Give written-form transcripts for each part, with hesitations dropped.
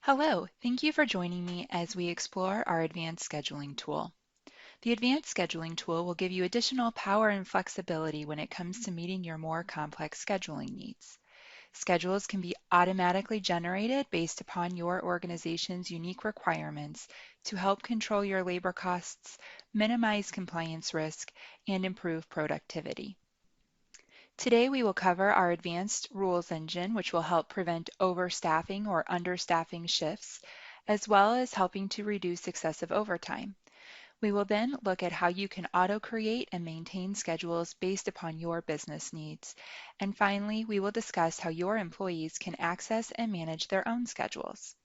Hello, thank you for joining me as we explore our advanced scheduling tool. The advanced scheduling tool will give you additional power and flexibility when it comes to meeting your more complex scheduling needs. Schedules can be automatically generated based upon your organization's unique requirements to help control your labor costs, minimize compliance risk, and improve productivity. Today we will cover our advanced rules engine, which will help prevent overstaffing or understaffing shifts, as well as helping to reduce excessive overtime. We will then look at how you can auto-create and maintain schedules based upon your business needs. And finally, we will discuss how your employees can access and manage their own schedules.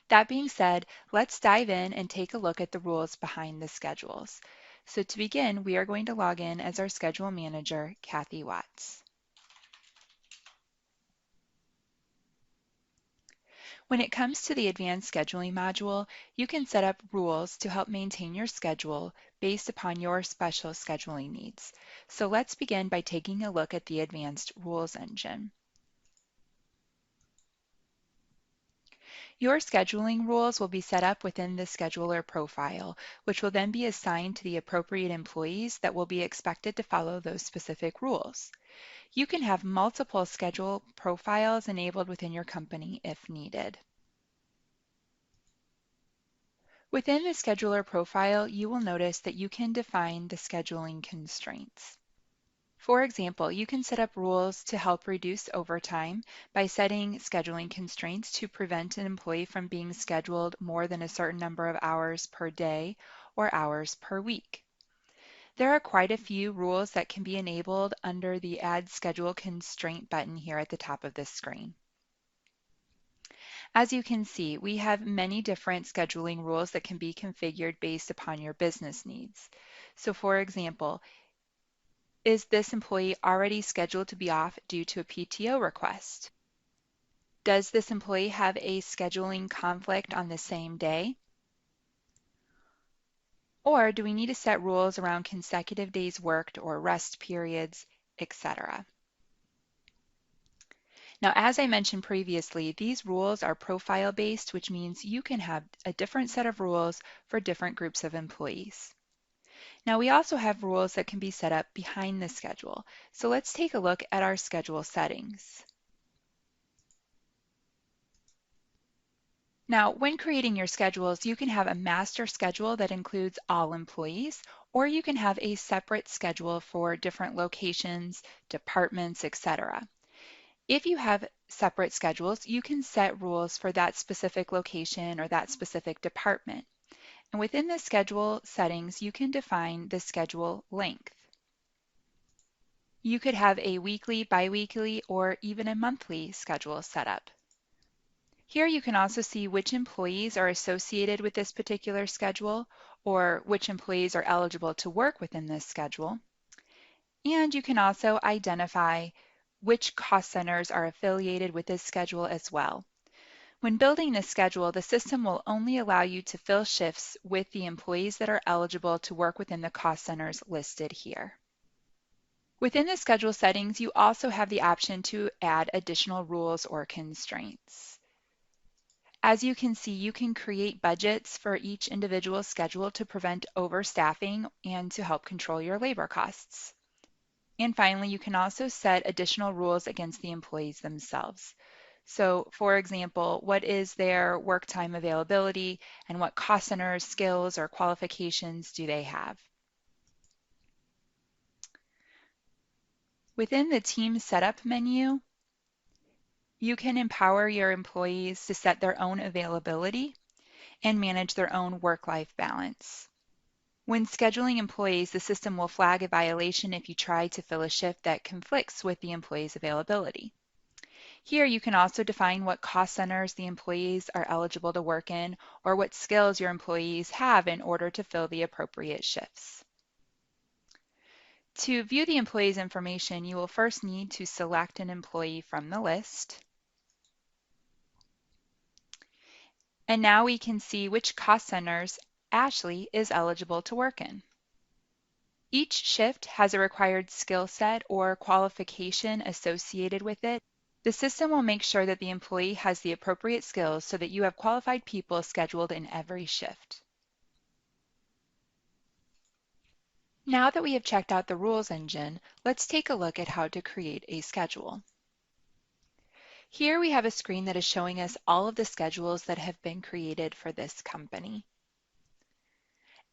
That being said, let's dive in and take a look at the rules behind the schedules. So to begin, we are going to log in as our schedule manager, Kathy Watts. When it comes to the advanced scheduling module, you can set up rules to help maintain your schedule based upon your special scheduling needs. So let's begin by taking a look at the advanced rules engine. Your scheduling rules will be set up within the scheduler profile, which will then be assigned to the appropriate employees that will be expected to follow those specific rules. You can have multiple schedule profiles enabled within your company if needed. Within the scheduler profile, you will notice that you can define the scheduling constraints. For example, you can set up rules to help reduce overtime by setting scheduling constraints to prevent an employee from being scheduled more than a certain number of hours per day or hours per week. There are quite a few rules that can be enabled under the Add Schedule Constraint button here at the top of this screen. As you can see, we have many different scheduling rules that can be configured based upon your business needs. So for example, is this employee already scheduled to be off due to a PTO request? Does this employee have a scheduling conflict on the same day? Or do we need to set rules around consecutive days worked or rest periods, etc.? Now, as I mentioned previously, these rules are profile-based, which means you can have a different set of rules for different groups of employees. Now, we also have rules that can be set up behind the schedule. So let's take a look at our schedule settings. Now, when creating your schedules, you can have a master schedule that includes all employees, or you can have a separate schedule for different locations, departments, etc. If you have separate schedules, you can set rules for that specific location or that specific department. And within the schedule settings, you can define the schedule length. You could have a weekly, biweekly, or even a monthly schedule set up. Here you can also see which employees are associated with this particular schedule or which employees are eligible to work within this schedule. And you can also identify which cost centers are affiliated with this schedule as well. When building this schedule, the system will only allow you to fill shifts with the employees that are eligible to work within the cost centers listed here. Within the schedule settings, you also have the option to add additional rules or constraints. As you can see, you can create budgets for each individual schedule to prevent overstaffing and to help control your labor costs. And finally, you can also set additional rules against the employees themselves. So for example, what is their work time availability and what cost centers, skills, or qualifications do they have? Within the Team Setup menu, you can empower your employees to set their own availability and manage their own work-life balance. When scheduling employees, the system will flag a violation if you try to fill a shift that conflicts with the employee's availability. Here you can also define what cost centers the employees are eligible to work in or what skills your employees have in order to fill the appropriate shifts. To view the employee's information, you will first need to select an employee from the list. And now we can see which cost centers Ashley is eligible to work in. Each shift has a required skill set or qualification associated with it. The system will make sure that the employee has the appropriate skills so that you have qualified people scheduled in every shift. Now that we have checked out the rules engine, let's take a look at how to create a schedule. Here we have a screen that is showing us all of the schedules that have been created for this company.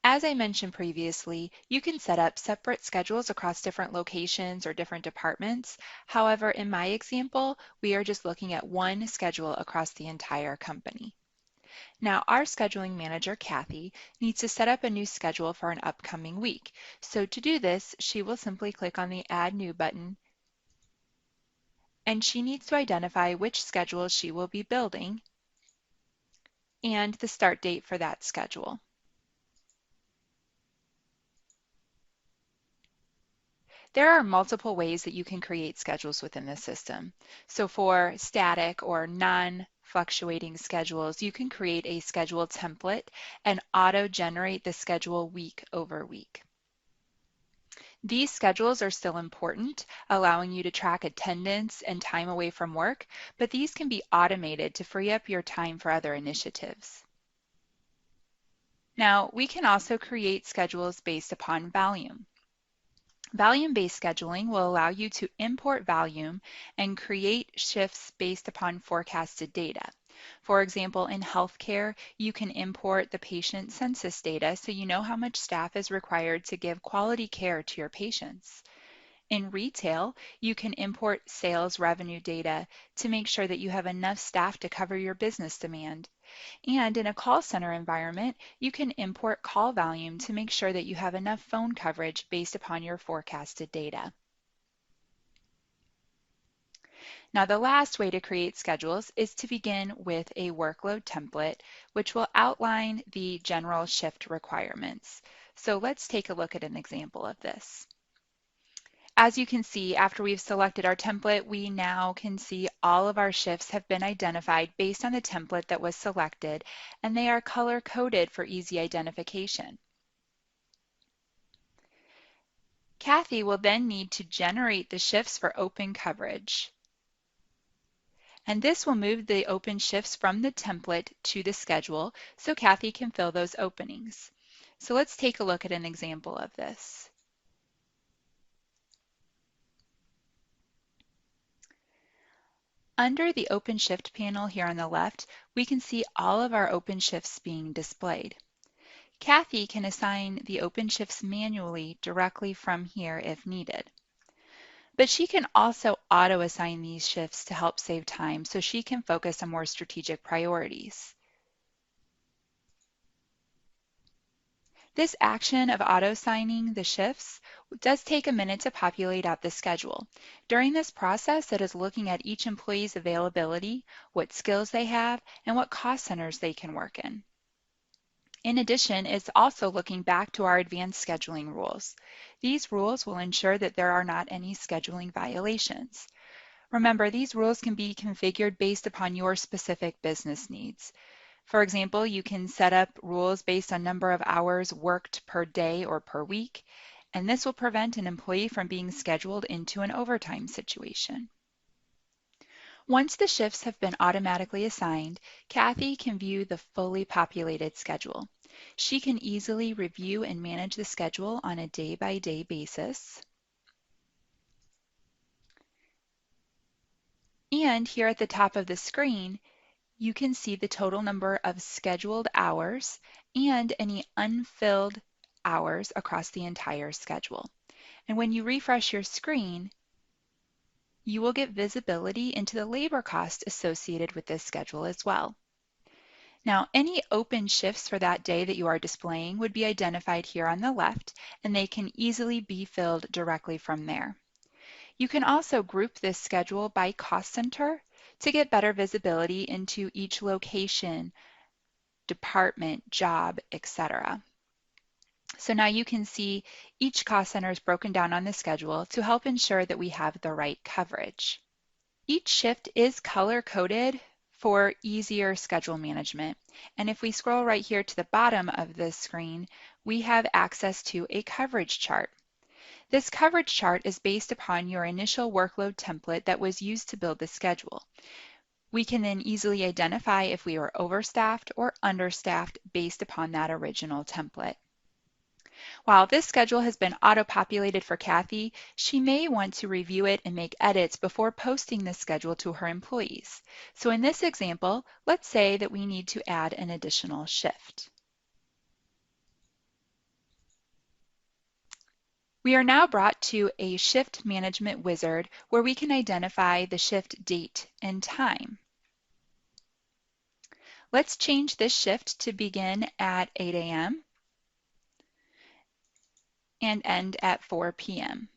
As I mentioned previously, you can set up separate schedules across different locations or different departments. However, in my example, we are just looking at one schedule across the entire company. Now, our scheduling manager, Kathy, needs to set up a new schedule for an upcoming week. So to do this, she will simply click on the Add New button, and she needs to identify which schedule she will be building and the start date for that schedule. There are multiple ways that you can create schedules within the system. So for static or non-fluctuating schedules, you can create a schedule template and auto-generate the schedule week over week. These schedules are still important, allowing you to track attendance and time away from work, but these can be automated to free up your time for other initiatives. Now, we can also create schedules based upon volume. Volume-based scheduling will allow you to import volume and create shifts based upon forecasted data. For example, in healthcare, you can import the patient census data so you know how much staff is required to give quality care to your patients. In retail, you can import sales revenue data to make sure that you have enough staff to cover your business demand. And in a call center environment, you can import call volume to make sure that you have enough phone coverage based upon your forecasted data. Now, the last way to create schedules is to begin with a workload template, which will outline the general shift requirements. So let's take a look at an example of this. As you can see, after we've selected our template, we now can see all of our shifts have been identified based on the template that was selected, and they are color-coded for easy identification. Kathy will then need to generate the shifts for open coverage. And this will move the open shifts from the template to the schedule so Kathy can fill those openings. So let's take a look at an example of this. Under the Open Shift panel here on the left, we can see all of our open shifts being displayed. Kathy can assign the open shifts manually directly from here if needed. But she can also auto-assign these shifts to help save time so she can focus on more strategic priorities. This action of auto-assigning the shifts does take a minute to populate out the schedule. During this process, it is looking at each employee's availability, what skills they have, and what cost centers they can work in. In addition, it's also looking back to our advanced scheduling rules. These rules will ensure that there are not any scheduling violations. Remember, these rules can be configured based upon your specific business needs. For example, you can set up rules based on number of hours worked per day or per week, and this will prevent an employee from being scheduled into an overtime situation. Once the shifts have been automatically assigned, Kathy can view the fully populated schedule. She can easily review and manage the schedule on a day-by-day basis. And here at the top of the screen, you can see the total number of scheduled hours and any unfilled hours across the entire schedule. And when you refresh your screen, you will get visibility into the labor cost associated with this schedule as well. Now, any open shifts for that day that you are displaying would be identified here on the left, and they can easily be filled directly from there. You can also group this schedule by cost center to get better visibility into each location, department, job, etc. So now you can see each cost center is broken down on the schedule to help ensure that we have the right coverage. Each shift is color-coded for easier schedule management. And if we scroll right here to the bottom of this screen, we have access to a coverage chart. This coverage chart is based upon your initial workload template that was used to build the schedule. We can then easily identify if we were overstaffed or understaffed based upon that original template. While this schedule has been auto-populated for Kathy, she may want to review it and make edits before posting this schedule to her employees. So in this example, let's say that we need to add an additional shift. We are now brought to a shift management wizard where we can identify the shift date and time. Let's change this shift to begin at 8 a.m. and end at 4 p.m.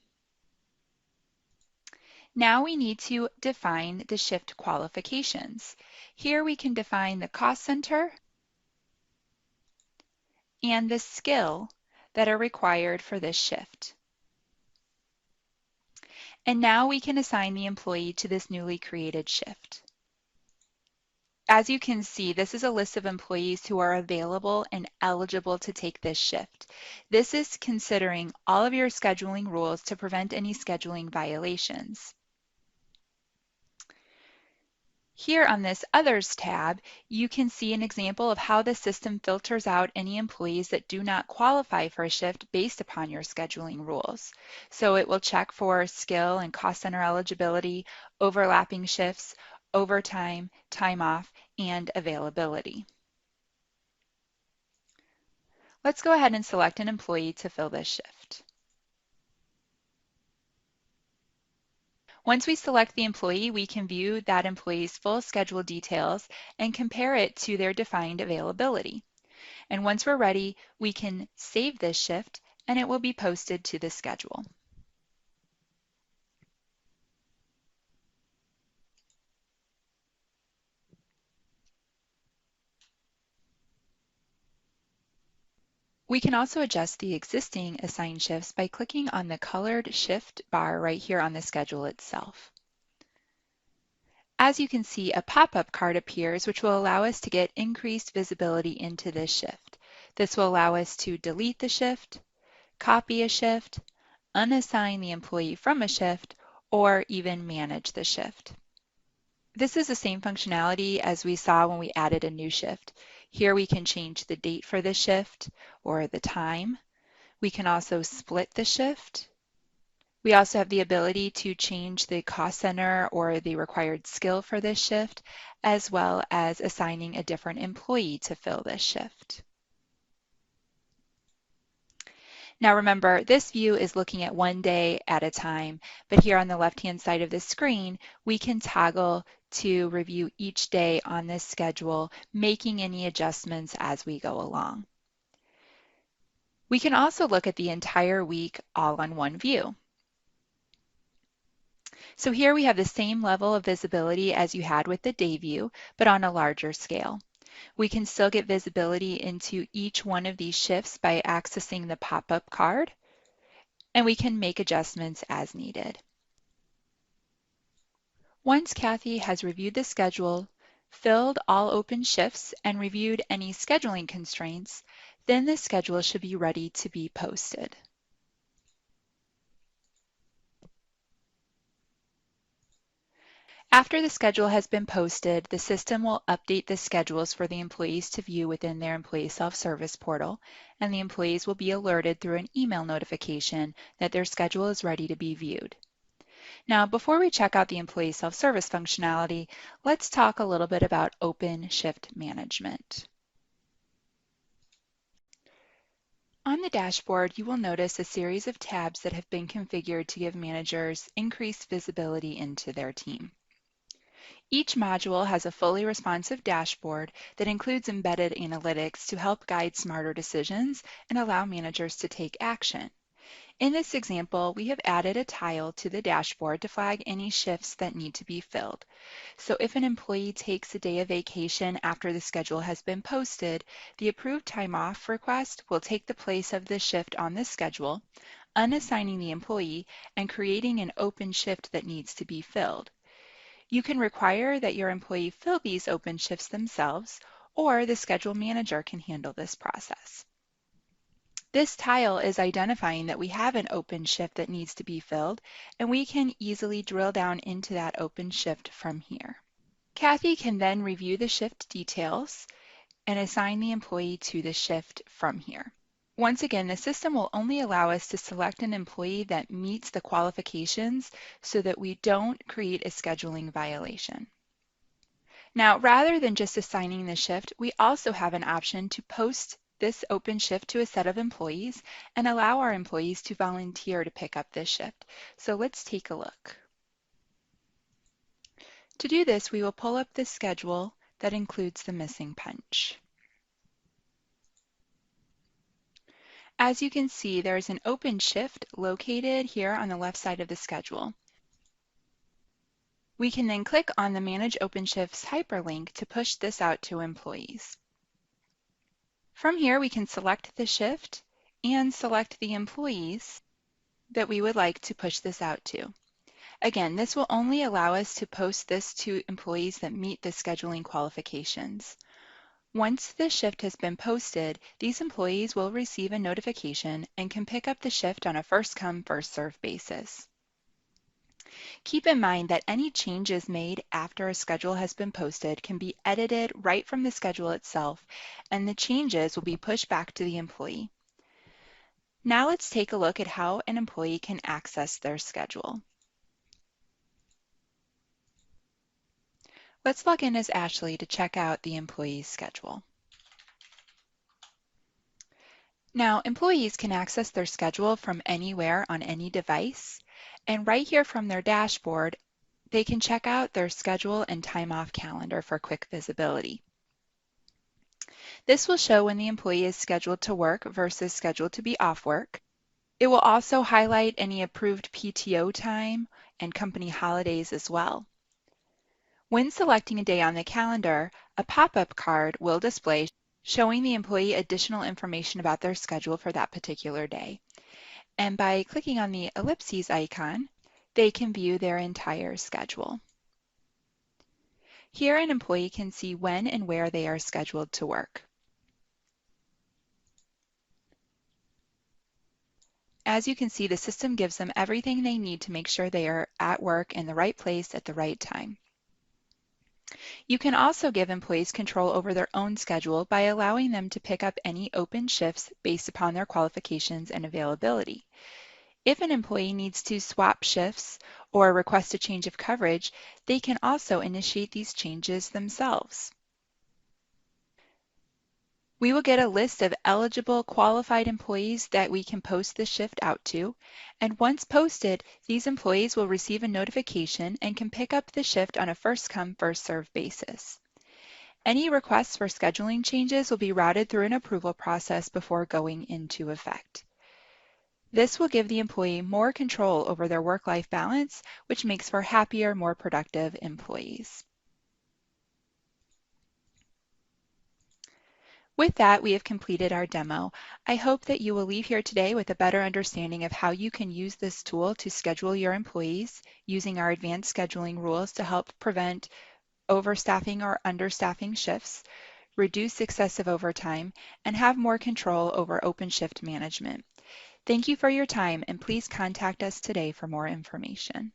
Now we need to define the shift qualifications. Here we can define the cost center and the skill that are required for this shift. And now we can assign the employee to this newly created shift. As you can see, this is a list of employees who are available and eligible to take this shift. This is considering all of your scheduling rules to prevent any scheduling violations. Here on this Others tab, you can see an example of how the system filters out any employees that do not qualify for a shift based upon your scheduling rules. So it will check for skill and cost center eligibility, overlapping shifts, overtime, time off, and availability. Let's go ahead and select an employee to fill this shift. Once we select the employee, we can view that employee's full schedule details and compare it to their defined availability. And once we're ready, we can save this shift and it will be posted to the schedule. We can also adjust the existing assigned shifts by clicking on the colored shift bar right here on the schedule itself. As you can see, a pop-up card appears which will allow us to get increased visibility into this shift. This will allow us to delete the shift, copy a shift, unassign the employee from a shift, or even manage the shift. This is the same functionality as we saw when we added a new shift. Here we can change the date for the shift or the time. We can also split the shift. We also have the ability to change the cost center or the required skill for this shift, as well as assigning a different employee to fill this shift. Now remember, this view is looking at one day at a time, but here on the left-hand side of the screen, we can toggle to review each day on this schedule, making any adjustments as we go along. We can also look at the entire week all on one view. So here we have the same level of visibility as you had with the day view, but on a larger scale. We can still get visibility into each one of these shifts by accessing the pop-up card, and we can make adjustments as needed. Once Kathy has reviewed the schedule, filled all open shifts, and reviewed any scheduling constraints, then the schedule should be ready to be posted. After the schedule has been posted, the system will update the schedules for the employees to view within their employee self-service portal, and the employees will be alerted through an email notification that their schedule is ready to be viewed. Now, before we check out the employee self-service functionality, let's talk a little bit about open shift management. On the dashboard, you will notice a series of tabs that have been configured to give managers increased visibility into their team. Each module has a fully responsive dashboard that includes embedded analytics to help guide smarter decisions and allow managers to take action. In this example, we have added a tile to the dashboard to flag any shifts that need to be filled. So if an employee takes a day of vacation after the schedule has been posted, the approved time off request will take the place of the shift on this schedule, unassigning the employee and creating an open shift that needs to be filled. You can require that your employee fill these open shifts themselves, or the schedule manager can handle this process. This tile is identifying that we have an open shift that needs to be filled, and we can easily drill down into that open shift from here. Kathy can then review the shift details and assign the employee to the shift from here. Once again, the system will only allow us to select an employee that meets the qualifications so that we don't create a scheduling violation. Now, rather than just assigning the shift, we also have an option to post this open shift to a set of employees and allow our employees to volunteer to pick up this shift. So let's take a look. To do this, we will pull up the schedule that includes the missing punch. As you can see, there is an open shift located here on the left side of the schedule. We can then click on the Manage Open Shifts hyperlink to push this out to employees. From here, we can select the shift and select the employees that we would like to push this out to. Again, this will only allow us to post this to employees that meet the scheduling qualifications. Once the shift has been posted, these employees will receive a notification and can pick up the shift on a first-come, first-served basis. Keep in mind that any changes made after a schedule has been posted can be edited right from the schedule itself, and the changes will be pushed back to the employee. Now let's take a look at how an employee can access their schedule. Let's log in as Ashley to check out the employee's schedule. Now, employees can access their schedule from anywhere on any device, and right here from their dashboard, they can check out their schedule and time off calendar for quick visibility. This will show when the employee is scheduled to work versus scheduled to be off work. It will also highlight any approved PTO time and company holidays as well. When selecting a day on the calendar, a pop-up card will display showing the employee additional information about their schedule for that particular day. And by clicking on the ellipses icon, they can view their entire schedule. Here, an employee can see when and where they are scheduled to work. As you can see, the system gives them everything they need to make sure they are at work in the right place at the right time. You can also give employees control over their own schedule by allowing them to pick up any open shifts based upon their qualifications and availability. If an employee needs to swap shifts or request a change of coverage, they can also initiate these changes themselves. We will get a list of eligible qualified employees that we can post the shift out to, and once posted, these employees will receive a notification and can pick up the shift on a first-come, first-served basis. Any requests for scheduling changes will be routed through an approval process before going into effect. This will give the employee more control over their work-life balance, which makes for happier, more productive employees. With that, we have completed our demo. I hope that you will leave here today with a better understanding of how you can use this tool to schedule your employees using our advanced scheduling rules to help prevent overstaffing or understaffing shifts, reduce excessive overtime, and have more control over open shift management. Thank you for your time, and please contact us today for more information.